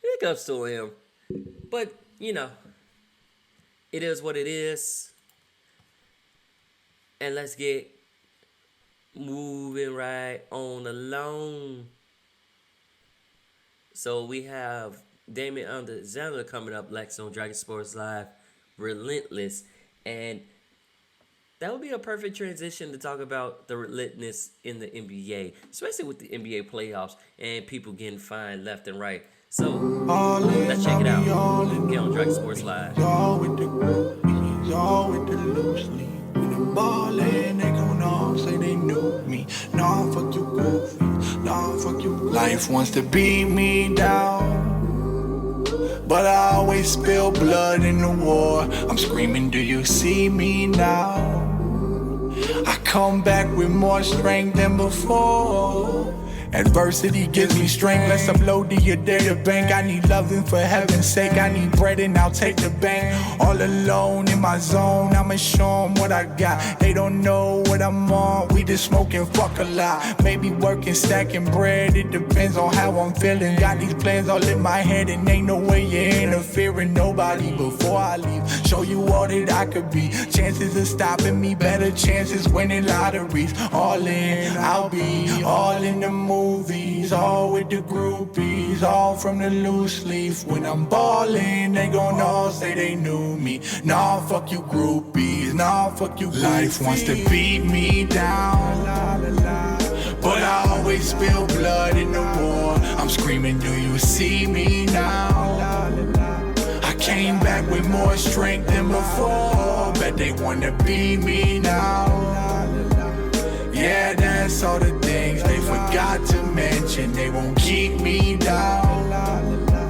it goes to him. But, it is what it is. And let's get moving right on along. So we have Damon Alexander coming up next on Dragon Sports Live, Relentless. And that would be a perfect transition to talk about the relentlessness in the NBA, especially with the NBA playoffs and people getting fined left and right. So let's check it out. Get on Dragon Sports Live. Y'all with the groupies, y'all with the loose leaf. When the ball and they gon' all say they knew me. Nah, fuck you goofy. Nah, fuck you. Life wants to beat me down, but I always spill blood in the war. I'm screaming, do you see me now? I come back with more strength than before. Adversity gives me strength, let's upload to your data bank. I need loving for heaven's sake, I need bread and I'll take the bank. All alone in my zone, I'ma show 'em what I got. They don't know what I'm on, we just smoking fuck a lot. Maybe working, stacking bread, it depends on how I'm feeling. Got these plans all in my head and ain't no way you're interfering. Nobody before I leave, show you all that I could be. Chances of stopping me, better chances winning lotteries. All in, I'll be all in the movies, all with the groupies, all from the loose leaf. When I'm ballin', they gon' all say they knew me. Nah, fuck you groupies, nah, fuck you groupies. Life wants to beat me down, la, la, la, but I always spill blood in the war. I'm screaming, do you see me now? La, la, la. I came back with more strength than before. Bet they wanna be me now. La, la, la. Yeah, that's all the things they forgot to mention. They won't keep me down. La, la, la.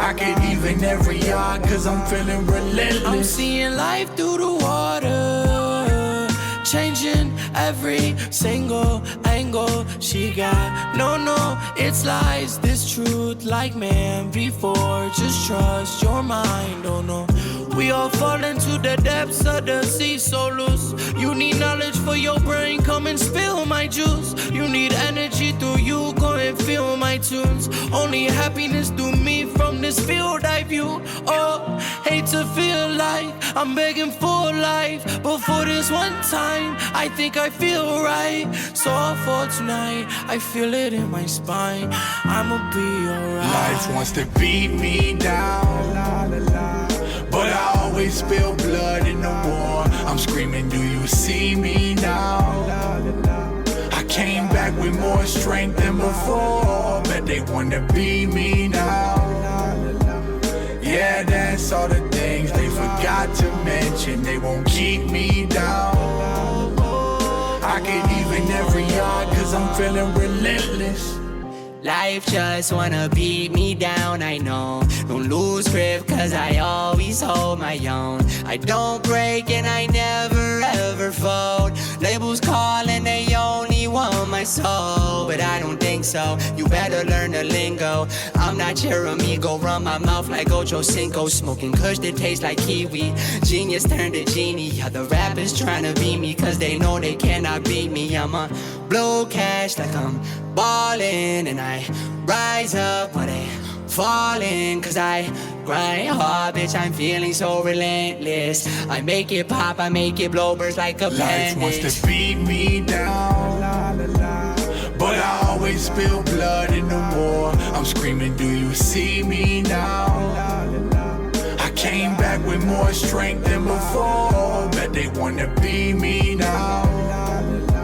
I could even every yard cause I'm feeling relentless. I'm seeing life through the water, changing every single angle she got. No, it's lies, this truth like man before. Just trust your mind, oh no. We all fall into the depths of the sea so loose. You need knowledge for your brain, come and spill my juice. You need energy through you, go and feel my tunes. Only happiness through me from this field I view. Oh, hate to feel like I'm begging for life, but for this one time, I think I feel right. So for tonight, I feel it in my spine. I'ma be alright. Life wants to beat me down, la, la, la, but I always spill blood in the war. I'm screaming, do you see me now? La, la, la. I came back with more strength than before. Bet they wanna be me now. La, la, la. Yeah, that's all the things they forgot to mention. They won't keep me down. I could even every yard cause I'm feeling relentless. Life just wanna beat me down, I know. Don't lose grip cause I always hold my own. I don't break and I never ever fold. Labels calling, they only want my soul, but I don't think so. You better learn the lingo. I'm not your amigo, run my mouth like Ocho Cinco. Smoking kush that tastes like kiwi. Genius turned to genie. Yeah, the rappers tryna beat me cause they know they cannot beat me. I'm a blow cash like I'm ballin', and I rise up when they fallin', cause I grind hard, bitch, I'm feeling so relentless. I make it pop, I make it blow, burst like a bandit. Life wants to beat me down, la, la, la, but I always spill blood in the war. I'm screaming, do you see me now? La, la, la. I came back with more strength than before. Bet they wanna be me now. La, la, la.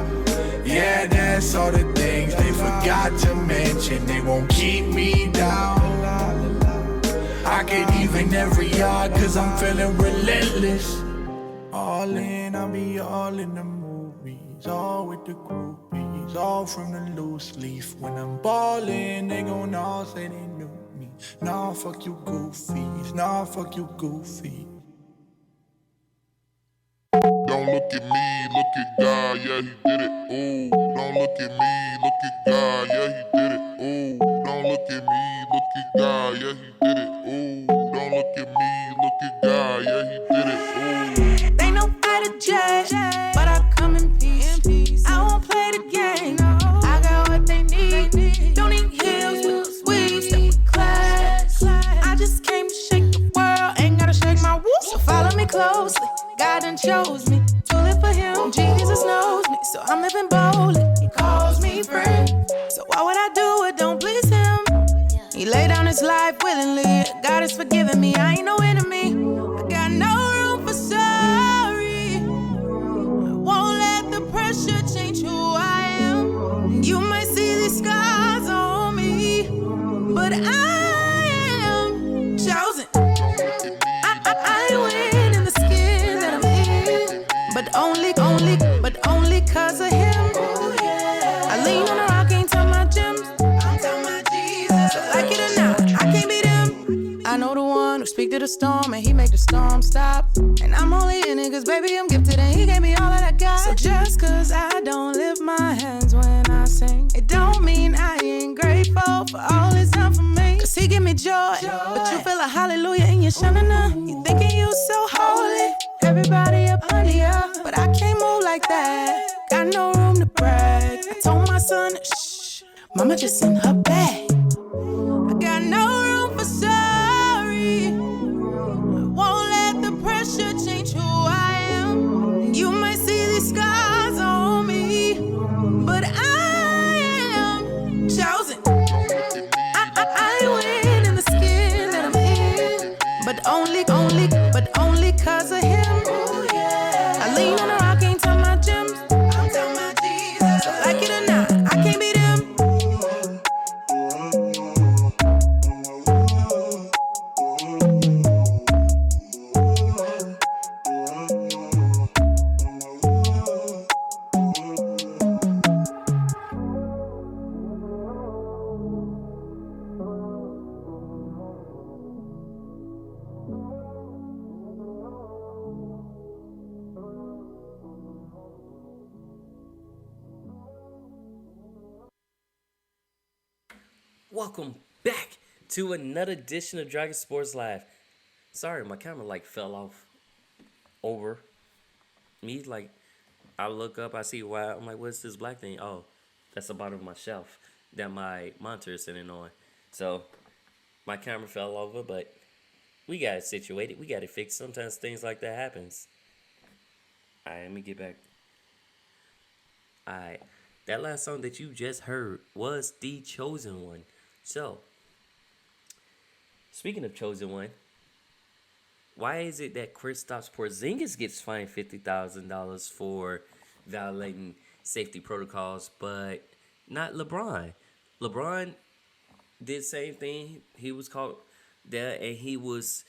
Yeah, that's all the things they forgot to mention. They won't keep me down. La, la, la. I could even every yard cause I'm feeling relentless. All in, I'll be all in the movies, all with the groupies, all from the loose leaf. When I'm ballin', they gon' all say they knew me. Nah, fuck you goofies, nah, fuck you goofy. Don't look at me, look at God, yeah, he did it, ooh. Don't look at me, look at God, yeah, he did it, ooh. Don't look at me, look at God, yeah, he did it, ooh. Don't look at me, look at God, yeah, he did it, ooh. They know how to judge, but I come in peace. I won't play the game, I got what they need. Don't need heels with weaves, step with class. I just came to shake the world, ain't gotta shake my woo. So follow me closely, God done chose me to live for him. Jesus knows me, so I'm living boldly. He calls me friend, so why would I do it? Don't please him. He laid down his life willingly. God has forgiven me, I ain't no enemy. I got no room for sorry. I won't let the pressure change who I am. You might see these scars on me, but I am chosen. I win in the skin that I'm in, but only cause of him. I lean on the rock, ain't tell my gems. I'm telling my Jesus. So like it or not, I can't beat him. I know the one who speaks speak to the storm and he make the storm stop. And I'm only in it cause baby I'm gifted and he gave me all that I got. So just cause I don't lift my hands when I sing, it don't mean I ain't grateful for all he's done for me. Cause he give me joy. But you feel a hallelujah in your shanana. You thinking you so holy, everybody up under ya. But I can't move like that, got no room to brag. I told my son, shh, mama just in her bag. I got no room for sorry. I won't let the pressure change who I am. You might see these scars on me, but I am chosen. I win in the skin that I'm in, but only cause of him. I lean on the rock, ain't tell my gems. I'm telling my Jesus. So like it or not, I can't beat him. Welcome back to another edition of Dragon Sports Live. Sorry, my camera like fell off over me. Like, I look up, I see why. I'm like, what's this black thing? Oh, that's the bottom of my shelf that my monitor is sitting on. So, my camera fell over, but we got it situated. We got it fixed. Sometimes things like that happens. Alright, let me get back. Alright, that last song that you just heard was The Chosen One. So, speaking of Chosen One, why is it that Kristaps Porzingis gets fined $50,000 for violating safety protocols, but not LeBron? LeBron did the same thing. He was caught there, and he was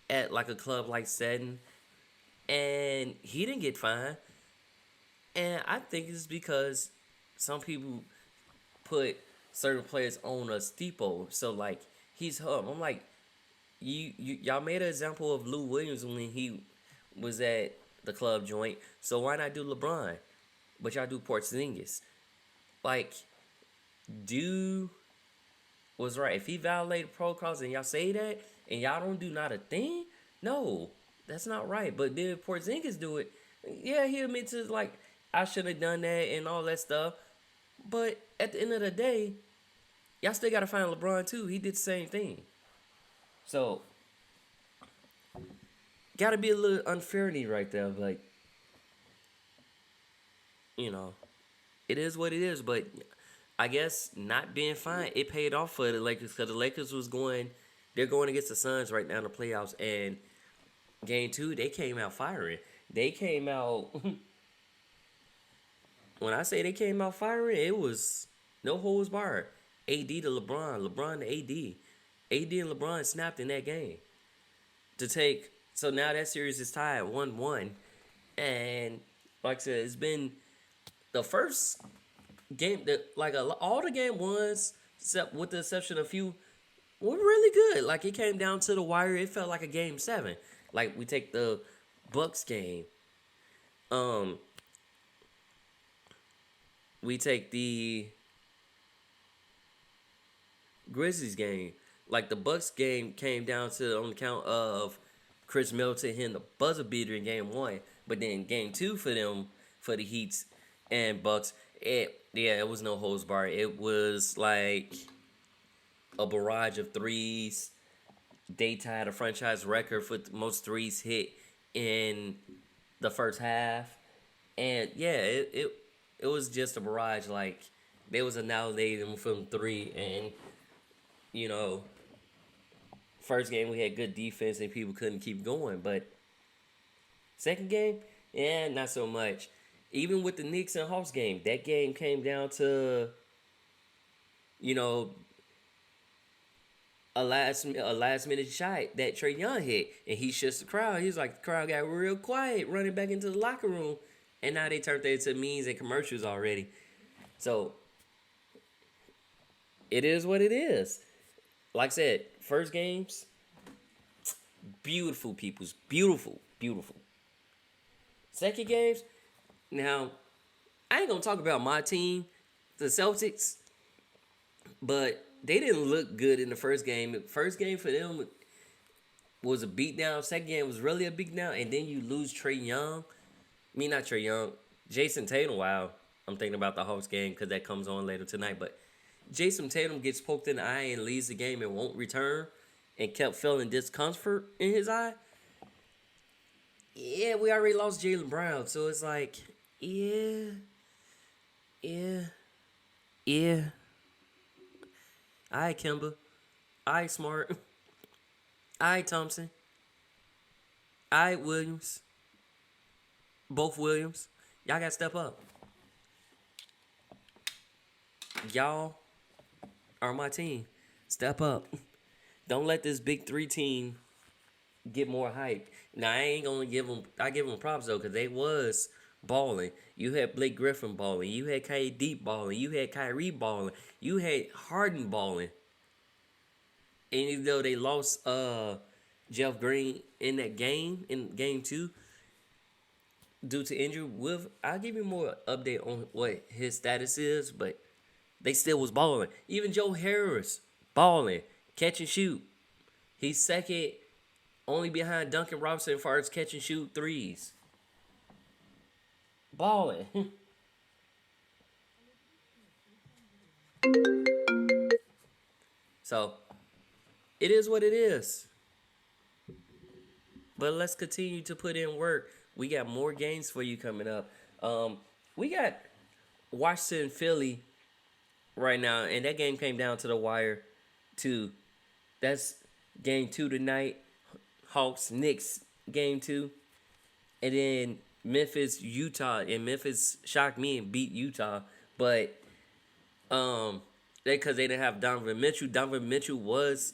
at like a club-like setting, and he didn't get fined. And I think it's because some people put certain players on a steeple. So, like, he's hurt. I'm like, y'all made an example of Lou Williams when he was at the club joint. So why not do LeBron? But y'all do Porzingis. Like, dude was right. If he violated protocols and y'all say that and y'all don't do not a thing, no, that's not right. But then Porzingis do it, yeah, he admits to, like, I should have done that and all that stuff. But at the end of the day, y'all still got to find LeBron too. He did the same thing. So, got to be a little unfairness right there. Like, you know, it is what it is. But I guess not being fined, it paid off for the Lakers because the Lakers they're going against the Suns right now in the playoffs. And game 2, they came out firing. They came out... When I say they came out firing, it was no holds barred. AD to LeBron, LeBron to AD. AD and LeBron snapped in that game. So now that series is tied 1-1. And like I said, it's been the first game that, like, all the game ones, except with the exception of a few, were really good. Like, it came down to the wire. It felt like a game 7. Like, we take the Bucks game. We take the Grizzlies game. Like, the Bucks game came down to on the count of Chris Middleton hitting the buzzer beater in game 1. But then game 2 for them, for the Heats and Bucks, it was no holds barred. It was like a barrage of threes. They tied a franchise record for the most threes hit in the first half. And yeah, it was just a barrage. Like, they was annihilating from 3. And, you know, first game we had good defense and people couldn't keep going. But second game, yeah, not so much. Even with the Knicks and Hawks game, that game came down to, you know, a last minute shot that Trae Young hit. And he shuts the crowd. He was like, the crowd got real quiet running back into the locker room. And now they turned that into memes and commercials already. So, it is what it is. Like I said, first games, Beautiful, peoples. Beautiful, beautiful. Second games. Now, I ain't gonna talk about my team, the Celtics, but they didn't look good in the first game. The first game for them was a beatdown. Second game was really a beatdown, and then you lose Trae Young. Not Trae Young. Jason Tatum. Wow, I'm thinking about the Hawks game because that comes on later tonight. But Jason Tatum gets poked in the eye and leaves the game and won't return, and kept feeling discomfort in his eye. Yeah, we already lost Jaylen Brown, so it's like, yeah. All right, Kemba. All right, Smart. All right, Thompson. All right, Williams. Both Williams. Y'all got to step up. Y'all are my team. Step up. Don't let this big three team get more hype. Now, I ain't going to give them... I give them props, though, because they was balling. You had Blake Griffin balling. You had KD balling. You had Kyrie balling. You had Harden balling. And even though they lost Jeff Green in that game, in game 2, due to injury, I'll give you more update on what his status is, but they still was balling. Even Joe Harris balling, catch and shoot. He's second, only behind Duncan Robinson as far as catch and shoot threes. Balling. So, it is what it is. But let's continue to put in work. We got more games for you coming up. We got Washington, Philly right now, and that game came down to the wire too. That's game 2 tonight. Hawks, Knicks, game 2. And then Memphis, Utah, and Memphis shocked me and beat Utah, but because they didn't have Donovan Mitchell. Donovan Mitchell was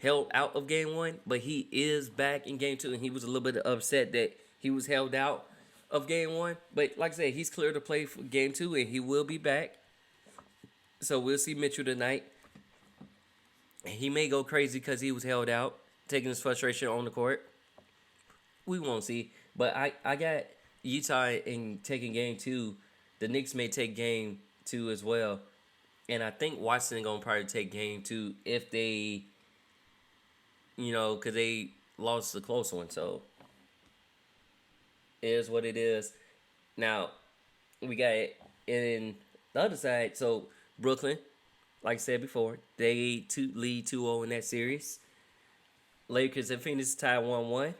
held out of game 1, but he is back in game 2, and he was a little bit upset that he was held out of game 1. But like I said, he's clear to play for game 2, and he will be back. So we'll see Mitchell tonight. He may go crazy because he was held out, taking his frustration on the court. We won't see. But I got Utah in taking game 2. The Knicks may take game 2 as well. And I think Washington going to probably take game 2 if they, because they lost the close one. So, it is what it is. Now, we got in the other side. So, Brooklyn, like I said before, they lead 2-0 in that series. Lakers and Phoenix tied 1-1.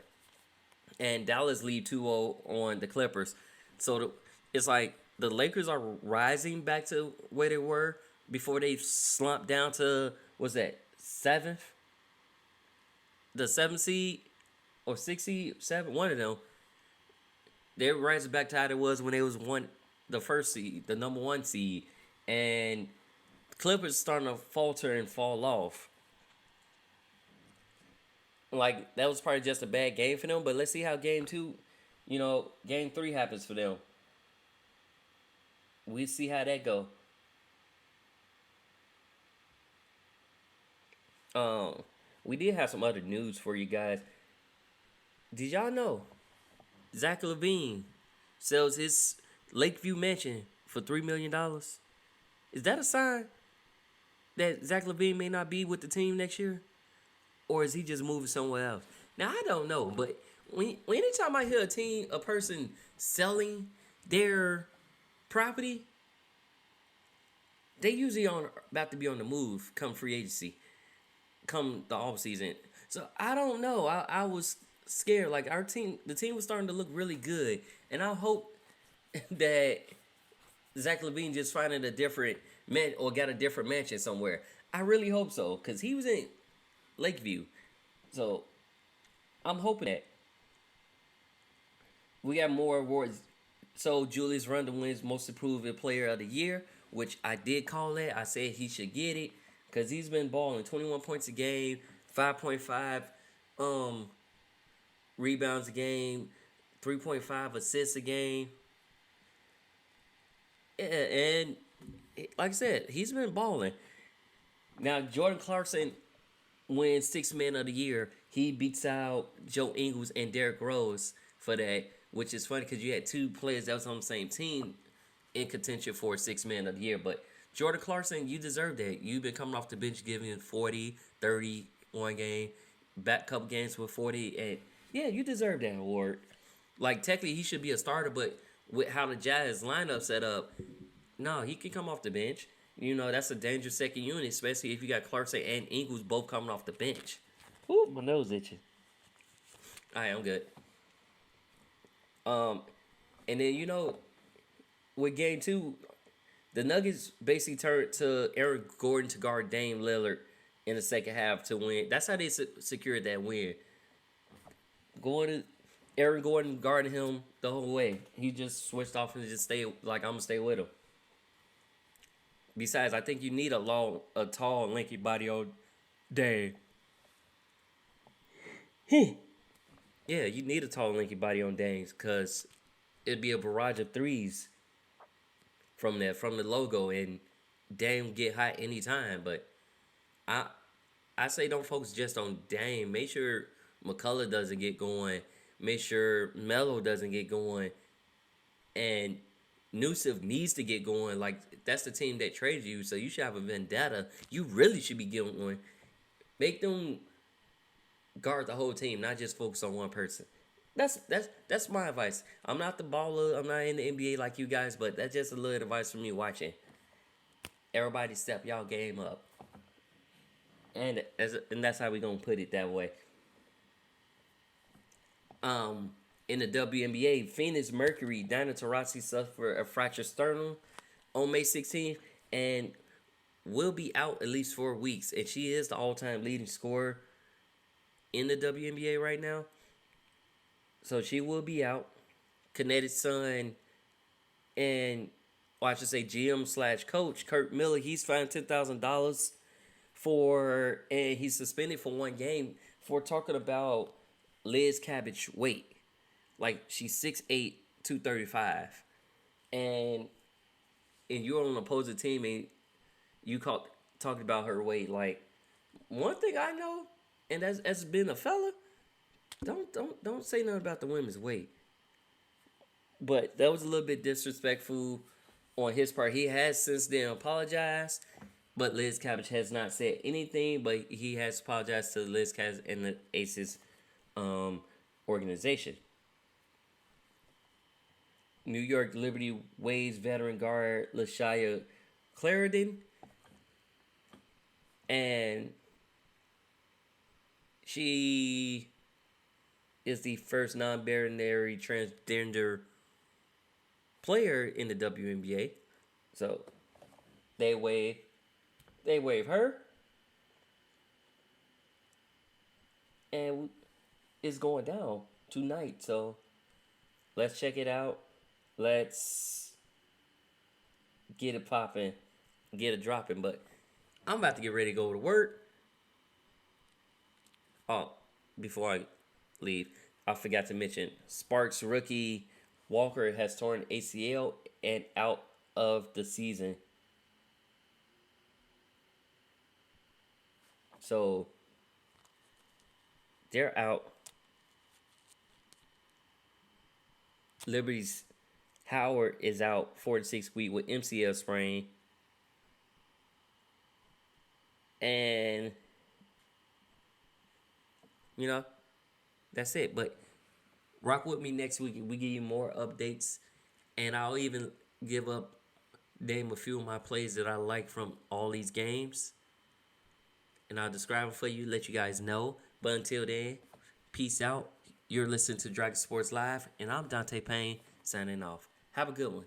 And Dallas lead 2-0 on the Clippers. So, it's like the Lakers are rising back to where they were before they slumped down to, what's that, 7th? The 7th seed or 6th seed, 7, one of them. They're rising back to how it was when they was the first seed, the number 1 seed. And Clippers starting to falter and fall off. Like, that was probably just a bad game for them, but let's see how game 2, game 3 happens for them. We see how that go. We did have some other news for you guys. Did y'all know Zach LaVine sells his Lakeview mansion for $3 million? Is that a sign that Zach LaVine may not be with the team next year? Or is he just moving somewhere else? Now, I don't know, but anytime I hear a person selling their property, they usually about to be on the move come free agency, come the off season. So I don't know. I was scared. Like the team was starting to look really good, and I hope that Zach LaVine just finding a different man or got a different mansion somewhere. I really hope so, because he was in Lakeview. So I'm hoping that. We got more awards. So Julius Randle wins Most Improved Player of the Year, which I did call that. I said he should get it because he's been balling 21 points a game, 5.5 rebounds a game, 3.5 assists a game. And like I said, he's been balling. Now, Jordan Clarkson wins Sixth Man of the Year. He beats out Joe Ingles and Derrick Rose for that, which is funny because you had two players that was on the same team in contention for Sixth Man of the Year. But Jordan Clarkson, you deserve that. You've been coming off the bench giving 40, 30 one game, back couple games with 40, and yeah, you deserve that award. Like, technically, he should be a starter, but with how the Jazz lineup set up, no, he can come off the bench. You know, that's a dangerous second unit, especially if you got Clarkson and Ingles both coming off the bench. Ooh, my nose itching. All right, I'm good. And then, you know, with game 2, the Nuggets basically turned to Aaron Gordon to guard Dame Lillard in the second half to win. That's how they secured that win. Aaron Gordon guarded him the whole way. He just switched off and just stayed like, I'm going to stay with him. Besides, I think you need a tall, lanky body on Dame. Yeah, you need a tall, lanky body on Dame because it'd be a barrage of threes from the logo, and Dame get hot anytime. But I say don't focus just on Dame. Make sure McCullough doesn't get going. Make sure Melo doesn't get going. And Nusif needs to get going. Like, that's the team that traded you, so you should have a vendetta. You really should be getting going. Make them guard the whole team, not just focus on one person. That's my advice. I'm not the baller. I'm not in the NBA like you guys, but that's just a little advice from me watching. Everybody step y'all game up. And that's how we gonna put it that way. In the WNBA, Phoenix Mercury, Diana Taurasi suffered a fractured sternum on May 16th and will be out at least 4 weeks. And she is the all-time leading scorer in the WNBA right now. So she will be out. Kinetic Sun and, I should say GM/coach Kurt Miller, he's fined $10,000 and he's suspended for 1 game for talking about Liz Cabbage's weight. Like, she's 6'8", 235. And you're on an opposing team and you talking about her weight. Like, one thing I know, and as been a fella, don't say nothing about the women's weight. But that was a little bit disrespectful on his part. He has since then apologized, but Liz Cabbage has not said anything, but he has apologized to Liz Cabbage and the Aces organization. New York Liberty Waves veteran guard LaShaya Clarendon, and she is the first non-binary transgender player in the WNBA. So they waive her, and it's going down tonight. So let's check it out. Let's get it popping, get it dropping. But I'm about to get ready to go to work. Oh, before I leave, I forgot to mention Sparks rookie Walker has torn ACL and out of the season. So they're out. Liberty's Howard is out 4 to 6 weeks with MCL sprain. And, you know, that's it. But rock with me next week. We give you more updates. And I'll even name a few of my plays that I like from all these games. And I'll describe them for you, let you guys know. But until then, peace out. You're listening to Dragon Sports Live. And I'm Dante Payne, signing off. Have a good one.